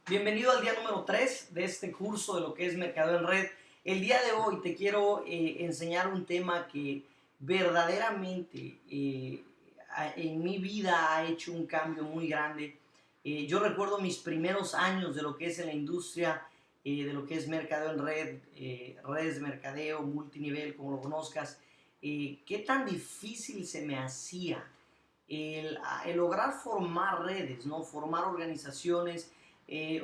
Bienvenido al día número 3 de este curso de lo que es Mercadeo en Red. El día de hoy te quiero enseñar un tema que verdaderamente en mi vida ha hecho un cambio muy grande. Yo recuerdo mis primeros años de lo que es en la industria, de lo que es Mercadeo en Red, redes de mercadeo, multinivel, como lo conozcas. Qué tan difícil se me hacía el lograr formar redes, ¿no? Formar organizaciones,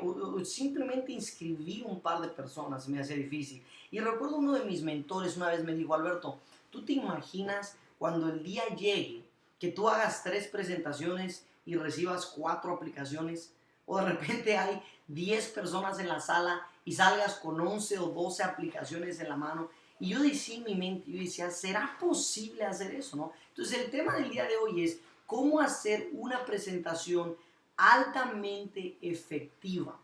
o simplemente inscribir un par de personas me hacía difícil. Y recuerdo uno de mis mentores una vez me dijo: Alberto, ¿tú te imaginas cuando el día llegue que tú hagas 3 presentaciones y recibas 4 aplicaciones? O de repente hay 10 personas en la sala y salgas con 11 o 12 aplicaciones en la mano. Y yo decía en mi mente, yo decía, ¿será posible hacer eso, no? Entonces el tema del día de hoy es cómo hacer una presentación altamente efectiva.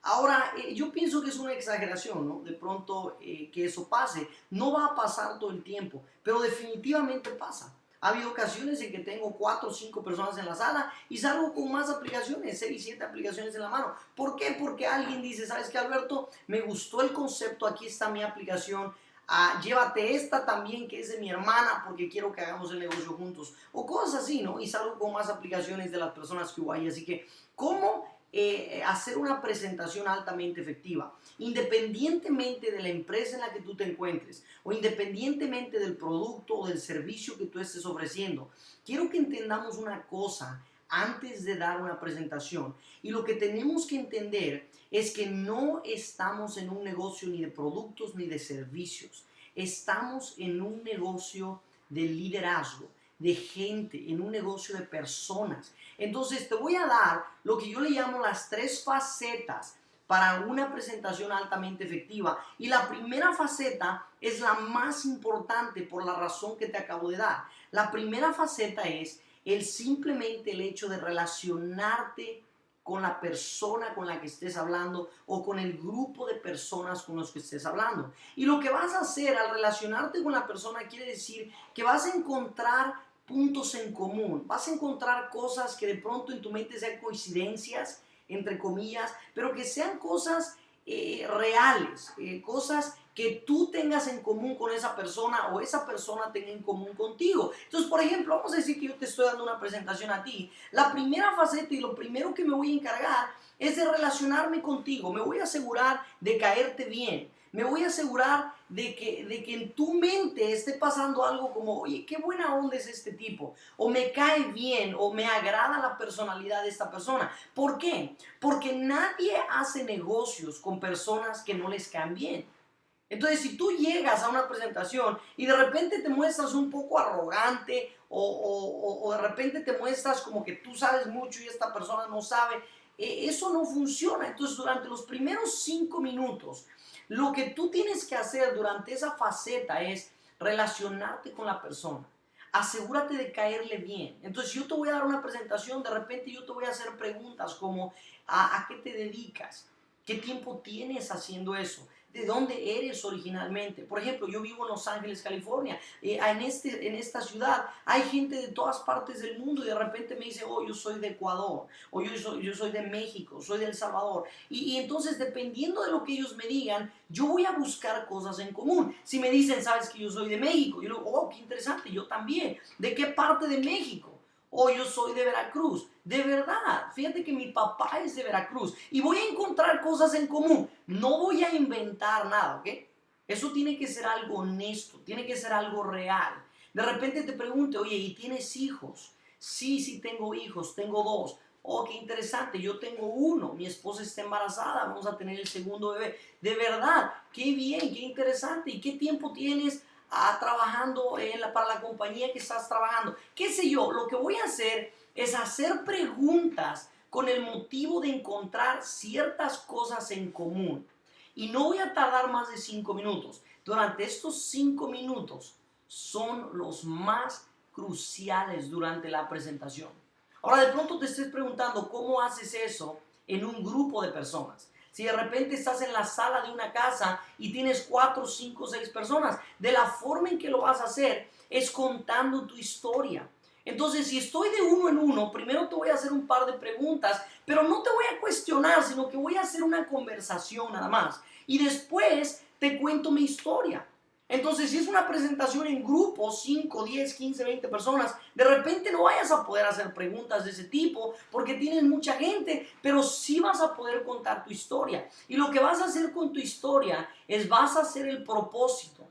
Ahora, yo pienso que es una exageración, ¿no? De pronto que eso pase. No va a pasar todo el tiempo, pero definitivamente pasa. Ha habido ocasiones en que tengo 4 o 5 personas en la sala y salgo con más aplicaciones, 6, 7 aplicaciones en la mano. ¿Por qué? Porque alguien dice, ¿sabes qué, Alberto? Me gustó el concepto, aquí está mi aplicación. Llévate esta también que es de mi hermana porque quiero que hagamos el negocio juntos, o cosas así, ¿no? Y salgo con más aplicaciones de las personas que hubo ahí. Así que, ¿cómo hacer una presentación altamente efectiva? Independientemente de la empresa en la que tú te encuentres o independientemente del producto o del servicio que tú estés ofreciendo, quiero que entendamos una cosa antes de dar una presentación. Y lo que tenemos que entender es que no estamos en un negocio ni de productos ni de servicios. Estamos en un negocio de liderazgo, de gente, en un negocio de personas. Entonces te voy a dar lo que yo le llamo las 3 facetas para una presentación altamente efectiva. Y la primera faceta es la más importante por la razón que te acabo de dar. La primera faceta es simplemente el hecho de relacionarte con la persona con la que estés hablando o con el grupo de personas con los que estés hablando. Y lo que vas a hacer al relacionarte con la persona quiere decir que vas a encontrar puntos en común, vas a encontrar cosas que de pronto en tu mente sean coincidencias, entre comillas, pero que sean cosas reales, cosas que tú tengas en común con esa persona o esa persona tenga en común contigo. Entonces, por ejemplo, vamos a decir que yo te estoy dando una presentación a ti. La primera faceta y lo primero que me voy a encargar es de relacionarme contigo. Me voy a asegurar de caerte bien. Me voy a asegurar de que en tu mente esté pasando algo como, oye, qué buena onda es este tipo, o me cae bien, o me agrada la personalidad de esta persona. ¿Por qué? Porque nadie hace negocios con personas que no les caen bien. Entonces, si tú llegas a una presentación y de repente te muestras un poco arrogante o de repente te muestras como que tú sabes mucho y esta persona no sabe, eso no funciona. Entonces, durante los primeros 5 minutos, lo que tú tienes que hacer durante esa faceta es relacionarte con la persona. Asegúrate de caerle bien. Entonces, yo te voy a dar una presentación, de repente yo te voy a hacer preguntas como, ¿a qué te dedicas? ¿Qué tiempo tienes haciendo eso? ¿De dónde eres originalmente? Por ejemplo, yo vivo en Los Ángeles, California. En esta ciudad hay gente de todas partes del mundo y de repente me dice, oh, yo soy de Ecuador, o yo soy de México, soy de El Salvador. Y entonces, dependiendo de lo que ellos me digan, yo voy a buscar cosas en común. Si me dicen, sabes que yo soy de México, yo digo, oh, qué interesante, yo también. ¿De qué parte de México? O yo soy de Veracruz. De verdad, fíjate que mi papá es de Veracruz y voy a encontrar cosas en común. No voy a inventar nada, ¿ok? Eso tiene que ser algo honesto, tiene que ser algo real. De repente te pregunte, oye, ¿y tienes hijos? Sí, sí tengo hijos, tengo 2. Oh, qué interesante, yo tengo 1, mi esposa está embarazada, vamos a tener el segundo bebé. De verdad, qué bien, qué interesante. ¿Y qué tiempo tienes trabajando para la compañía que estás trabajando? ¿Qué sé yo? Lo que voy a hacer es hacer preguntas con el motivo de encontrar ciertas cosas en común. Y no voy a tardar más de 5 minutos. Durante estos 5 minutos son los más cruciales durante la presentación. Ahora, de pronto te estés preguntando, ¿cómo haces eso en un grupo de personas? Si de repente estás en la sala de una casa y tienes 4, 5, 6 personas, de la forma en que lo vas a hacer es contando tu historia, Entonces, si estoy de uno en uno, primero te voy a hacer un par de preguntas, pero no te voy a cuestionar, sino que voy a hacer una conversación nada más. Y después te cuento mi historia. Entonces, si es una presentación en grupo, 5, 10, 15, 20 personas, de repente no vayas a poder hacer preguntas de ese tipo porque tienes mucha gente, pero sí vas a poder contar tu historia. Y lo que vas a hacer con tu historia es vas a hacer el propósito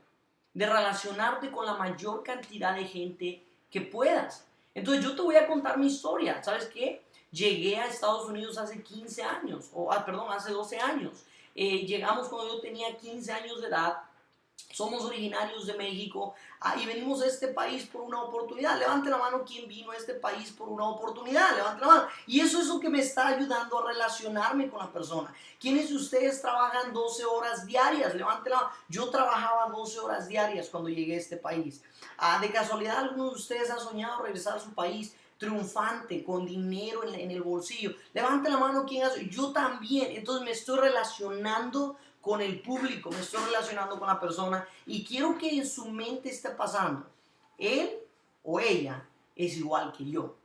de relacionarte con la mayor cantidad de gente que puedas. Entonces yo te voy a contar mi historia. ¿Sabes qué? Llegué a Estados Unidos hace 15 años, perdón, hace 12 años. Llegamos cuando yo tenía 15 años de edad. Somos originarios de México y venimos a este país por una oportunidad. Levante la mano quien vino a este país por una oportunidad. Levante la mano. Y eso es lo que me está ayudando a relacionarme con la persona. ¿Quiénes de ustedes trabajan 12 horas diarias? Levante la mano. Yo trabajaba 12 horas diarias cuando llegué a este país. De casualidad, ¿alguno de ustedes ha soñado regresar a su país triunfante, con dinero en el bolsillo? Levante la mano quien hace. Yo también. Entonces me estoy relacionando con el público, me estoy relacionando con la persona y quiero que en su mente esté pasando, él o ella es igual que yo,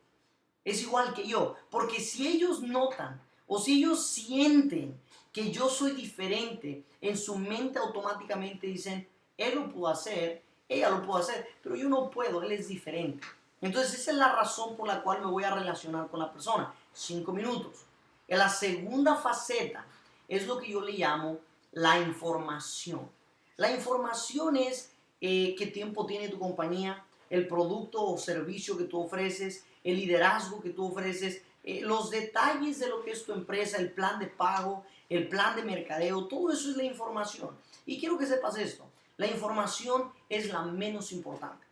es igual que yo, porque si ellos notan o si ellos sienten que yo soy diferente, en su mente automáticamente dicen, él lo pudo hacer, ella lo pudo hacer, pero yo no puedo, él es diferente. Entonces esa es la razón por la cual me voy a relacionar con la persona, 5 minutos. En la segunda faceta es lo que yo le llamo la información. La información es qué tiempo tiene tu compañía, el producto o servicio que tú ofreces, el liderazgo que tú ofreces, los detalles de lo que es tu empresa, el plan de pago, el plan de mercadeo, todo eso es la información. Y quiero que sepas esto, la información es la menos importante.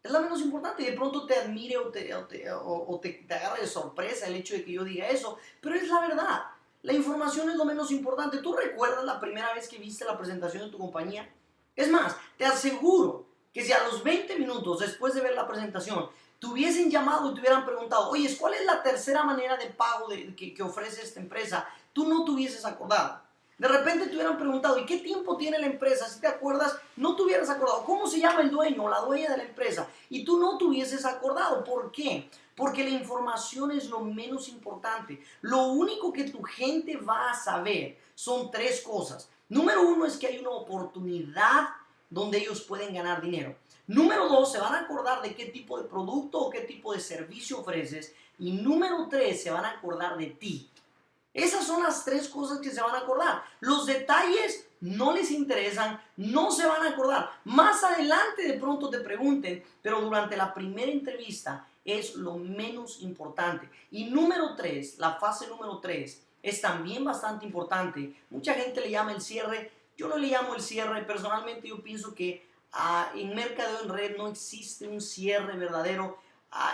Es la menos importante y de pronto te admire te agarre de sorpresa el hecho de que yo diga eso, pero es la verdad. La información es lo menos importante. ¿Tú recuerdas la primera vez que viste la presentación de tu compañía? Es más, te aseguro que si a los 20 minutos después de ver la presentación te hubiesen llamado y te hubieran preguntado, oye, ¿cuál es la tercera manera de pago que ofrece esta empresa? Tú no te hubieses acordado. De repente te hubieran preguntado, ¿y qué tiempo tiene la empresa? Si te acuerdas, no te hubieras acordado. ¿Cómo se llama el dueño o la dueña de la empresa? Y tú no te hubieses acordado. ¿Por qué? Porque la información es lo menos importante. Lo único que tu gente va a saber son 3 cosas. Número 1 es que hay una oportunidad donde ellos pueden ganar dinero. Número 2, se van a acordar de qué tipo de producto o qué tipo de servicio ofreces. Y número 3, se van a acordar de ti. Esas son las 3 cosas que se van a acordar. Los detalles no les interesan, no se van a acordar. Más adelante de pronto te pregunten, pero durante la primera entrevista es lo menos importante. Y número 3, la fase número 3, es también bastante importante. Mucha gente le llama el cierre, yo no le llamo el cierre. Personalmente yo pienso que en mercadeo en red no existe un cierre verdadero.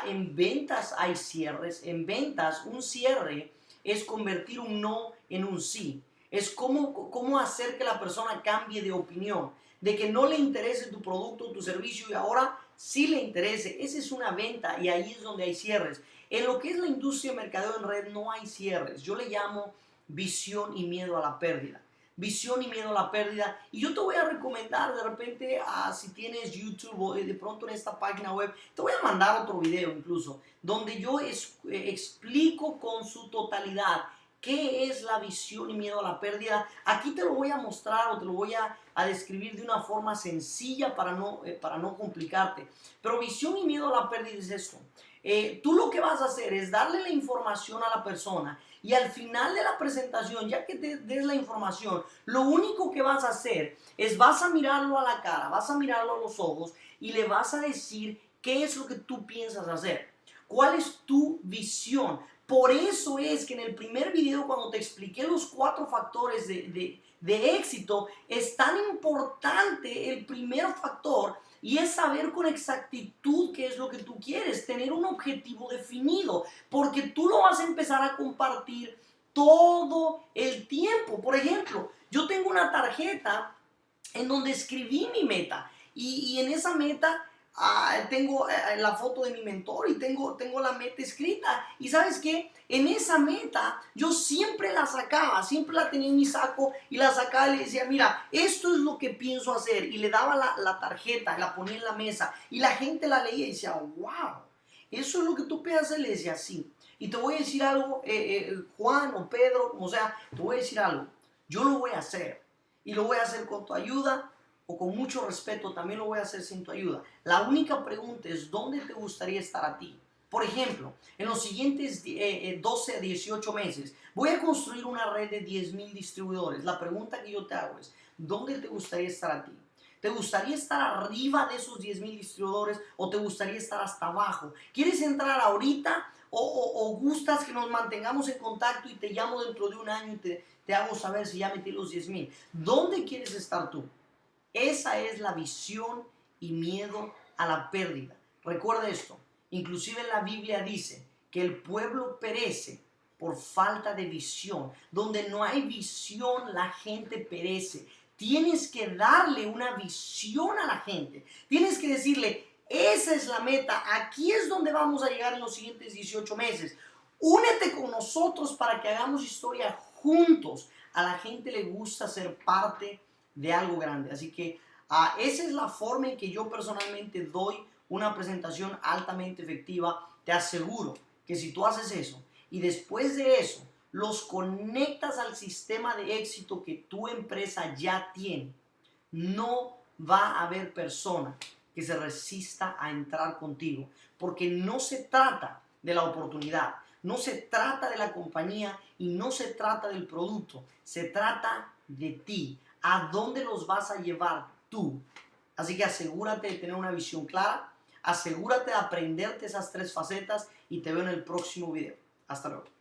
En ventas hay cierres, en ventas un cierre es convertir un no en un sí. Es cómo hacer que la persona cambie de opinión, de que no le interese tu producto o tu servicio y ahora sí le interese. Esa es una venta y ahí es donde hay cierres. En lo que es la industria de mercadeo en red no hay cierres. Yo le llamo visión y miedo a la pérdida. Visión y miedo a la pérdida. Y yo te voy a recomendar de repente, si tienes YouTube o de pronto en esta página web, te voy a mandar otro video incluso, donde yo explico con su totalidad qué es la visión y miedo a la pérdida. Aquí te lo voy a mostrar o te lo voy a describir de una forma sencilla para no complicarte. Pero visión y miedo a la pérdida es esto. Tú lo que vas a hacer es darle la información a la persona y al final de la presentación, ya que te des la información, lo único que vas a hacer es vas a mirarlo a la cara, vas a mirarlo a los ojos y le vas a decir qué es lo que tú piensas hacer. ¿Cuál es tu visión? Por eso es que en el primer video, cuando te expliqué los 4 factores de éxito, es tan importante el primer factor y es saber con exactitud qué es lo que tú quieres, tener un objetivo definido, porque tú lo vas a empezar a compartir todo el tiempo. Por ejemplo, yo tengo una tarjeta en donde escribí mi meta y en esa meta tengo la foto de mi mentor y tengo la meta escrita. Y ¿sabes qué? En esa meta yo siempre la sacaba, siempre la tenía en mi saco y la sacaba y le decía, mira, esto es lo que pienso hacer. Y le daba la tarjeta, la ponía en la mesa y la gente la leía y decía, wow. Eso es lo que tú puedes hacer, le decía así. Y te voy a decir algo, Juan o Pedro, como sea, te voy a decir algo. Yo lo voy a hacer. Y lo voy a hacer con tu ayuda o con mucho respeto. También lo voy a hacer sin tu ayuda. La única pregunta es, ¿dónde te gustaría estar a ti? Por ejemplo, en los siguientes 12 a 18 meses, voy a construir una red de 10,000 distribuidores. La pregunta que yo te hago es, ¿dónde te gustaría estar a ti? ¿Te gustaría estar arriba de esos 10,000 distribuidores o te gustaría estar hasta abajo? ¿Quieres entrar ahorita o gustas que nos mantengamos en contacto y te llamo dentro de un año y te hago saber si ya metí los 10,000? ¿Dónde quieres estar tú? Esa es la visión y miedo a la pérdida. Recuerda esto, inclusive la Biblia dice que el pueblo perece por falta de visión. Donde no hay visión, la gente perece. Tienes que darle una visión a la gente. Tienes que decirle, esa es la meta, aquí es donde vamos a llegar en los siguientes 18 meses. Únete con nosotros para que hagamos historia juntos. A la gente le gusta ser parte de algo grande. Así que esa es la forma en que yo personalmente doy una presentación altamente efectiva. Te aseguro que si tú haces eso y después de eso los conectas al sistema de éxito que tu empresa ya tiene, no va a haber persona que se resista a entrar contigo, porque no se trata de la oportunidad, no se trata de la compañía y no se trata del producto, se trata de ti. ¿A dónde los vas a llevar tú? Así que asegúrate de tener una visión clara, asegúrate de aprenderte esas 3 facetas y te veo en el próximo video. Hasta luego.